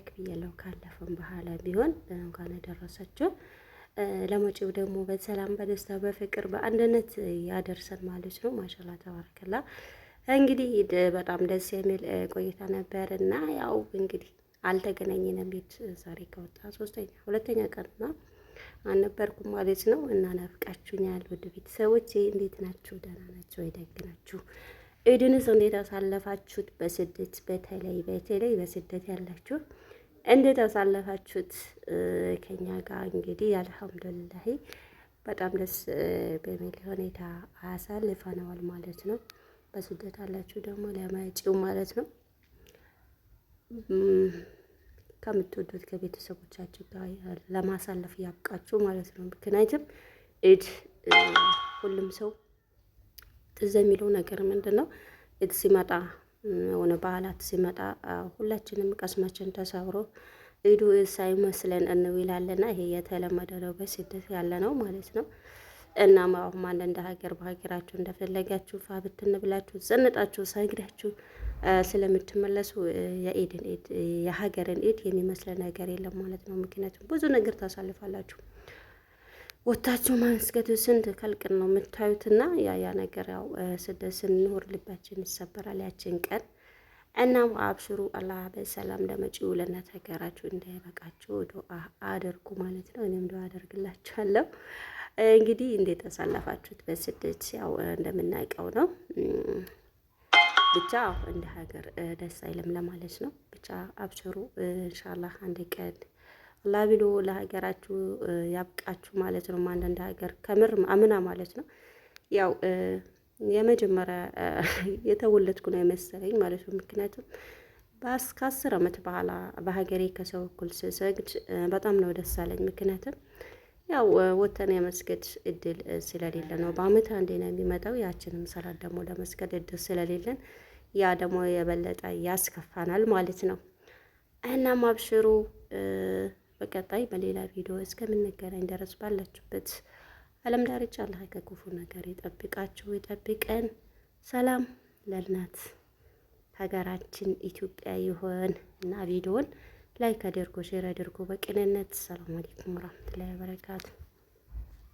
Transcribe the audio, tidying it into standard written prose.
ብያለሁ። ካለፈም በኋላ ቢሆን እንኳን ደረሳችሁ። ለመጪው ደግሞ በሰላም በደስታ በፍቅር በአንድነት ያደርሰን ማለት ነው። ማሻላ ተባረከላ። እንግዲህ በጣም ደስ የሚል ቆይታ ነበር እና ያው እንግዲህ አልተገናኘንም። ቤት ዛሬ ከወጣ ሁለተኛ ቀን ነው አልነበርኩም ማለት ነው። እና ናፍቃችሁኛል ውድ ቤተሰቦች፣ እንዴት ናችሁ? ደህና ናችሁ ወይ? ደግ ናችሁ? ኢድንስ እንዴት አሳለፋችሁት? በስደት በተለይ በስደት ያላችሁ እንዴት አሳለፋችሁት? ከኛ ጋር እንግዲህ አልሐምዱሊላህ በጣም ደስ በሚል ሁኔታ አሳልፈነዋል ማለት ነው። በስደት አላችሁ ደግሞ ለመጪው ማለት ነው ከምትወዱት ከቤተሰቦቻችሁ ጋር ለማሳለፍ ያብቃችሁ ማለት ነው። ምክንያቱም ኢድ ሁሉም ሰው ትዝ የሚለው ነገር ምንድን ነው? ኢድ ሲመጣ ሆነ በዓላት ሲመጣ ሁላችንም ቀስማችን ተሰብሮ ኢዱ ሳይመስለን እንውላለና ይሄ የተለመደ ነው በስደት ያለ ነው ማለት ነው። እናም አሁን አንድ እንደ ሀገር በሀገራችሁ እንደፈለጋችሁ ፋብትን ብላችሁ ዘንጣችሁ ሰግዳችሁ ስለምትመለሱ የሀገርን ኢድ የሚመስለ ነገር የለም ማለት ነው። ምክንያቱም ብዙ ነገር ታሳልፋላችሁ። ወታችሁ ማመስገቱ ስንት ከልቅን ነው የምታዩትና ያ ነገር ያው ስደት ስንኖር ልባችን ይሰበራል ያችን ቀን። እናም አብሽሩ፣ አላህ በሰላም ለመጪው ለእናት ሀገራችሁ እንዳይበቃችሁ ዱአ አድርጉ ማለት ነው። እኔም ዱአ አደርግላችኋለሁ። እንግዲህ እንዴት ተሳለፋችሁት በስደት? ያው እንደምናውቀው ነው ብቻ እንደ ሀገር ደስ አይልም ለማለት ነው። ብቻ አብሽሩ ኢንሻአላህ አንድ ቀን አላህ ቢሎ ለሀገራችሁ ያብቃችሁ ማለት ነው። አንድ ሀገር ከምር አምና ማለት ነው ያው የመጀመሪያ የተወለድኩ ነው የመሰለኝ ማለት ነው። ምክንያቱም ከ10 ዓመት በኋላ በሀገሬ ከሰው እኩል ስሰግድ በጣም ነው ደስ አለኝ። ምክንያቱም ያው ወተን የመስገድ እድል ስለሌለ ነው። በአመት አንዴ ነው የሚመጣው። ያችንም ሰላት ደግሞ ለመስገድ እድል ስለሌለን ያ ደግሞ የበለጠ ያስከፋናል ማለት ነው። እናም አብሽሩ፣ በቀጣይ በሌላ ቪዲዮ እስከምንገናኝ ድረስ ባላችሁበት ዓለም ዳርቻ አላህ ከክፉ ነገር ይጠብቃችሁ ይጠብቀን። ሰላም ለእናት ሀገራችን ኢትዮጵያ ይሆን እና ቪዲዮን ላይክ አድርጎ ሼር አድርጎ በቅንነት ሰላም አለይኩም ወራህመቱላሂ ወበረካቱ።